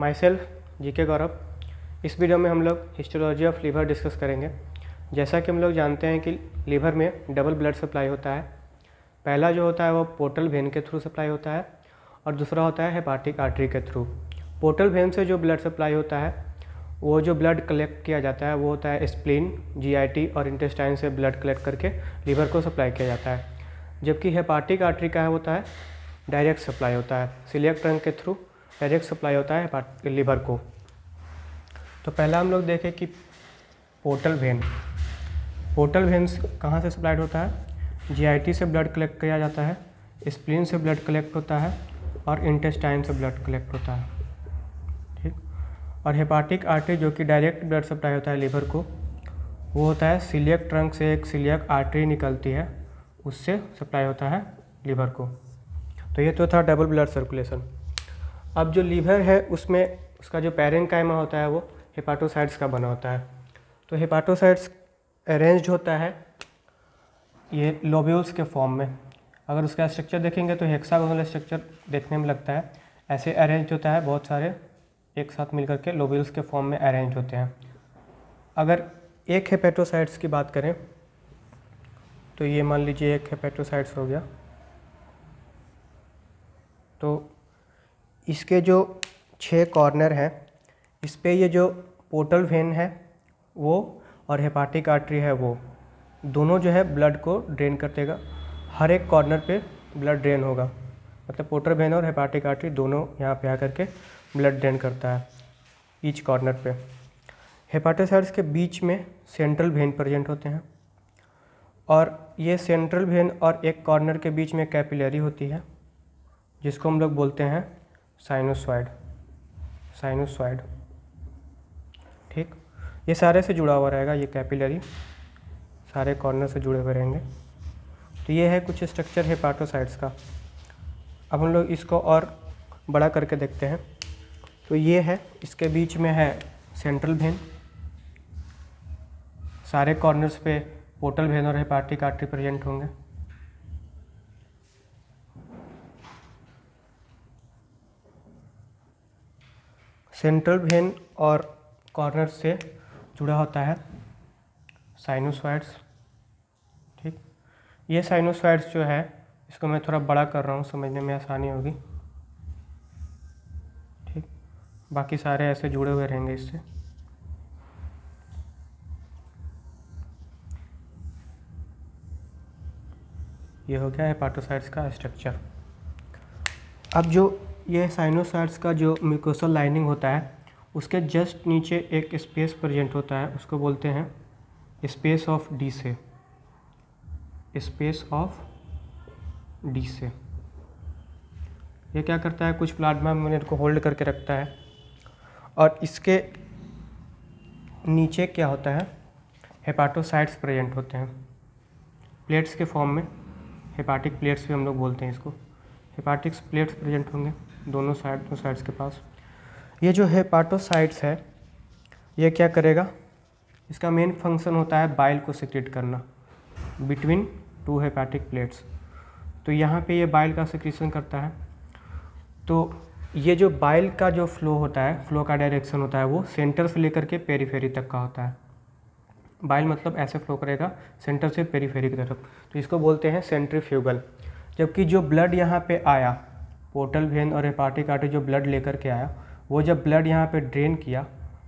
My self GK गौरव। इस video में हम लोग हिस्टोलॉजी ऑफ लीवर डिस्कस करेंगे। जैसा कि हम लोग जानते हैं कि लीवर में डबल ब्लड सप्लाई होता है। पहला जो होता है वो पोर्टल वेन के थ्रू सप्लाई होता है और दूसरा होता है हेपाटिक आर्टरी के थ्रू। पोर्टल वेन से जो ब्लड सप्लाई होता है वो जो ब्लड कलेक्ट किया जाता है वो होता है स्प्लीन, जीआईटी और इंटेस्टाइन से ब्लड कलेक्ट करके लीवर को सप्लाई किया जाता है। जबकि हेपाटिक आर्टरी का होता है डायरेक्ट सप्लाई होता है, सिलियक ट्रंक के थ्रू डायरेक्ट सप्लाई होता है लीवर को। तो पहला हम लोग देखें कि पोर्टल वेन कहाँ से सप्लाइड होता है। जीआईटी से ब्लड कलेक्ट किया जाता है, स्प्लीन से ब्लड कलेक्ट होता है और इंटेस्टाइन से ब्लड कलेक्ट होता है। ठीक। और हेपाटिक आर्टरी जो कि डायरेक्ट ब्लड सप्लाई होता है लीवर को, वो होता है सिलियक ट्रंक से एक सिलियक आर्टरी निकलती है, उससे सप्लाई होता है लीवर को। तो ये तो था डबल ब्लड सर्कुलेशन। अब जो लीवर है उसमें उसका जो पैरेन्काइमा होता है वो हेपाटोसाइट्स का बना होता है। तो हेपाटोसाइट्स अरेंज्ड होता है ये लोब्यूल्स के फॉर्म में। अगर उसका स्ट्रक्चर देखेंगे तो हेक्सागोनल स्ट्रक्चर देखने में लगता है, ऐसे अरेंज होता है, बहुत सारे एक साथ मिलकर के लोब्यूल्स के फॉर्म में अरेंज होते हैं। अगर एक हेपेटोसाइट्स की बात करें तो ये मान लीजिए एक हेपेटोसाइट्स हो गया, तो इसके जो 6 कॉर्नर हैं इस पे ये जो पोर्टल वेन है वो और हेपाटिक आर्टरी है वो दोनों जो है ब्लड को ड्रेन कर देगा। हर एक कॉर्नर पे ब्लड ड्रेन होगा, मतलब पोर्टल वेन और हेपाटिक आर्टरी दोनों यहाँ पे आकर के ब्लड ड्रेन करता है ईच कॉर्नर पे। हेपाटोसाइट्स के बीच में सेंट्रल वेन प्रेजेंट होते हैं और ये सेंट्रल वेन और एक कॉर्नर के बीच में कैपिलरी होती है जिसको हम लोग बोलते हैं साइनोसॉइड। ठीक। ये सारे से जुड़ा हुआ रहेगा, ये कैपिलरी सारे कॉर्नर से जुड़े हुए रहेंगे। तो ये है कुछ स्ट्रक्चर हेपाटोसाइट्स का। अब हम लोग इसको और बड़ा करके देखते हैं। तो ये है, इसके बीच में है सेंट्रल वेन, सारे कॉर्नर्स पे पोर्टल वेन और हेपाटिक आर्टरी प्रेजेंट होंगे। सेंट्रल वेन और कॉर्नर से जुड़ा होता है साइनोसॉइड्स। ठीक। ये साइनोसॉइड्स जो है इसको मैं थोड़ा बड़ा कर रहा हूँ, समझने में आसानी होगी। ठीक। बाकी सारे ऐसे जुड़े हुए रहेंगे इससे। ये हो गया हेपाटोसाइट्स का स्ट्रक्चर। अब जो ये साइनोसॉइड्स का जो म्यूकोसल लाइनिंग होता है उसके जस्ट नीचे एक स्पेस प्रेजेंट होता है, उसको बोलते हैं स्पेस ऑफ डी से। ये क्या करता है, कुछ प्लाज्मा मेम्ब्रेन को होल्ड करके रखता है और इसके नीचे क्या होता है, हेपाटोसाइट्स प्रेजेंट होते हैं प्लेट्स के फॉर्म में। हेपाटिक प्लेट्स भी हम लोग बोलते हैं इसको। हेपाटिक प्लेट्स प्रेजेंट होंगे दोनों साइड्स के पास। ये जो हेपाटोसाइट्स है ये क्या करेगा, इसका मेन फंक्शन होता है बाइल को सिक्रेट करना बिटवीन 2 हेपाटिक प्लेट्स। तो यहाँ पे ये बाइल का सिक्रेशन करता है। तो ये जो बाइल का जो फ्लो होता है, फ्लो का डायरेक्शन होता है वो सेंटर से लेकर के पेरीफेरी तक का होता है। बाइल मतलब ऐसे फ्लो करेगा सेंटर से पेरीफेरी की तरफ, तो इसको बोलते हैं सेंट्रीफ्यूगल। जबकि जो ब्लड यहाँ पे आया, पोर्टल वेन और हेपाटिक आर्टरी जो ब्लड लेकर के आया, वो जब ब्लड यहाँ पे ड्रेन किया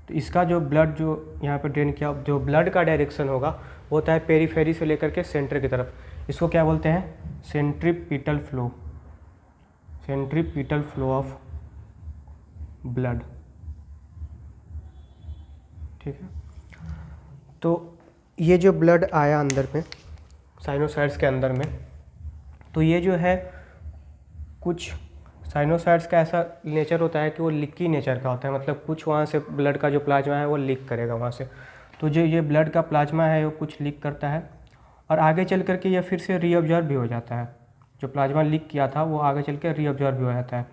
तो इसका जो ब्लड जो यहाँ पे ड्रेन किया, जो ब्लड का डायरेक्शन होगा वो होता है पेरीफेरी से लेकर के सेंटर की तरफ। इसको क्या बोलते हैं, सेंट्रीपिटल फ्लो ऑफ ब्लड। ठीक है। तो ये जो ब्लड आया अंदर में साइनोसाइड्स के अंदर में, तो ये जो है कुछ साइनोसाइड्स का ऐसा नेचर होता है कि वो लीकी नेचर का होता है, मतलब कुछ वहाँ से ब्लड का जो प्लाज्मा है वो लीक करेगा वहाँ से। तो जो ये ब्लड का प्लाज्मा है वो कुछ लीक करता है और आगे चल करके ये फिर से रीअब्जॉर्ब भी हो जाता है। जो प्लाज्मा लीक किया था वो आगे चल के रीअब्जॉर्ब भी हो जाता है।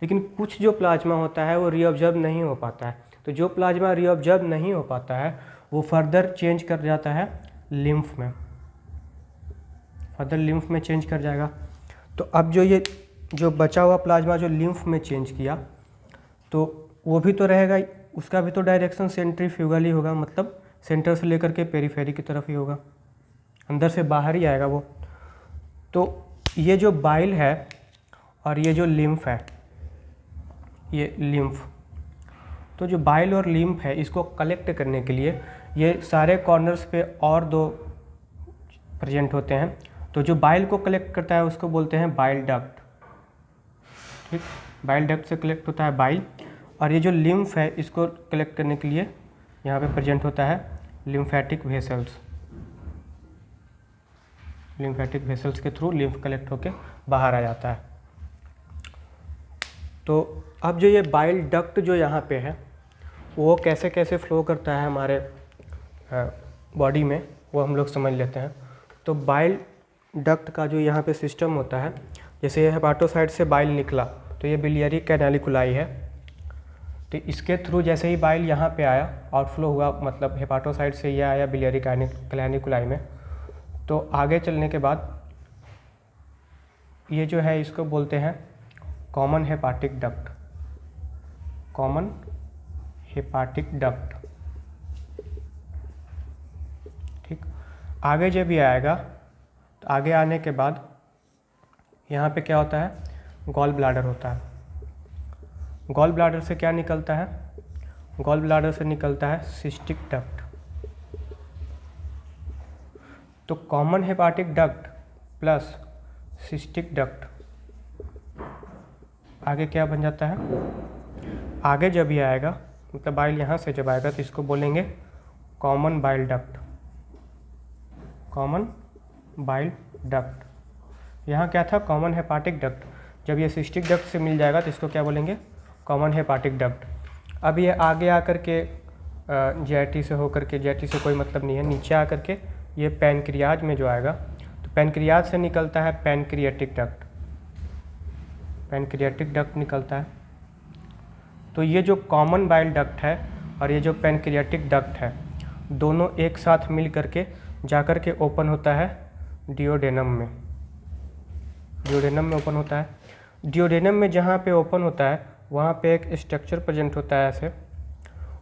लेकिन कुछ जो प्लाज्मा होता है वो रीअब्जॉर्ब नहीं हो पाता है। तो जो प्लाज्मा रीअब्जॉर्ब नहीं हो पाता है वो फर्दर चेंज कर जाता है लिम्फ में, चेंज कर जाएगा। तो अब जो ये जो बचा हुआ प्लाज्मा जो लिम्फ में चेंज किया तो वो भी तो रहेगा, उसका भी तो डायरेक्शन सेंट्रीफ्यूगल ही होगा, मतलब सेंटर से लेकर के पेरीफेरी की तरफ ही होगा, अंदर से बाहर ही आएगा वो। तो ये जो बाइल है और ये जो लिम्फ है, ये लिम्फ, तो जो बाइल और लिम्फ है इसको कलेक्ट करने के लिए ये सारे कॉर्नर्स पे और दो प्रेजेंट होते हैं। तो जो बाइल को कलेक्ट करता है उसको बोलते हैं बाइल डक्ट, ठीक, बाइल डक्ट से कलेक्ट होता है बाइल। और ये जो लिम्फ है इसको कलेक्ट करने के लिए यहाँ पे प्रेजेंट होता है लिम्फेटिक वेसल्स, लिम्फेटिक वेसल्स के थ्रू लिम्फ कलेक्ट होके बाहर आ जाता है। तो अब जो ये बाइल डक्ट जो यहाँ पे है वो कैसे कैसे फ्लो करता है हमारे बॉडी में, वो हम लोग समझ लेते हैं। तो बाइल डक्ट का जो यहाँ पे सिस्टम होता है, जैसे ये हेपाटोसाइट से बाइल निकला तो ये बिलियरी कैनालिकुलाई है, तो इसके थ्रू जैसे ही बाइल यहाँ पे आया, आउटफ्लो हुआ, मतलब हेपाटोसाइट से ये आया बिलियरी कैनालिकुलाई में, तो आगे चलने के बाद ये जो है इसको बोलते हैं common hepatic duct, common hepatic duct, ठीक। आगे जब ये आएगा तो आगे आने के बाद यहाँ पे क्या होता है, गॉल ब्लैडर होता है। गॉल ब्लैडर से क्या निकलता है, गॉल ब्लैडर से निकलता है सिस्टिक डक्ट। तो common hepatic duct plus cystic duct आगे क्या बन जाता है, आगे जब ये आएगा, मतलब बाइल यहाँ से जब आएगा तो इसको बोलेंगे common bile duct, common bile duct. यहाँ क्या था, कॉमन हेपाटिक डक्ट, जब ये सिस्टिक डक्ट से मिल जाएगा तो इसको क्या बोलेंगे, कॉमन हेपाटिक डक्ट। अब ये आगे आकर के जेआईटी से होकर के, जेआईटी से कोई मतलब नहीं है, नीचे आकर के ये पैनक्रियाज में जो आएगा तो पैनक्रियाज से निकलता है पैनक्रियाटिक डक्ट, पैनक्रियाटिक डक्ट निकलता है। तो ये जो कॉमन बाइल डक्ट है और ये जो पैनक्रियाटिक डक्ट है, दोनों एक साथ मिल करके जाकर के ओपन होता है डिओडेनम में, डिओडेनम में ओपन होता है। डिओडेनम में जहाँ पे ओपन होता है वहाँ पे एक स्ट्रक्चर प्रेजेंट होता है ऐसे,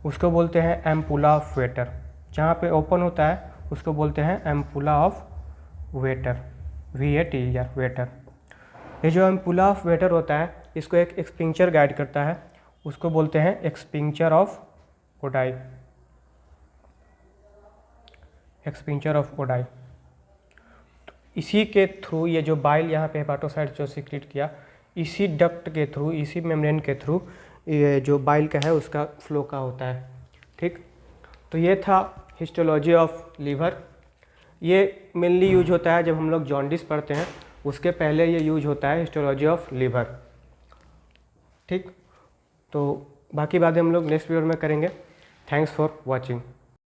उसको बोलते हैं एम्पुला ऑफ वेटर। जहाँ पे ओपन होता है उसको बोलते हैं एम्पुला ऑफ वेटर, VAT या वेटर। ये जो एम्पुला ऑफ वेटर होता है इसको एक एक्सपिंक्चर गाइड करता है, उसको बोलते हैं एक्सपिंक्चर ऑफ ओडाई, एक्सपिंक्चर ऑफ ओडाई। तो इसी के थ्रू ये जो बाइल यहाँ पे हेपाटोसाइट जो सीक्रेट किया, इसी डक्ट के थ्रू, इसी मेम्ब्रेन के थ्रू ये जो बाइल का है उसका फ्लो का होता है, ठीक। तो ये था हिस्टोलॉजी ऑफ लीवर। ये मेनली यूज होता है जब हम लोग जॉन्डिस पढ़ते हैं, उसके पहले ये यूज होता है हिस्टोलॉजी ऑफ लीवर, ठीक। तो बाकी बातें हम लोग नेक्स्ट वीडियो में करेंगे। Thanks for watching.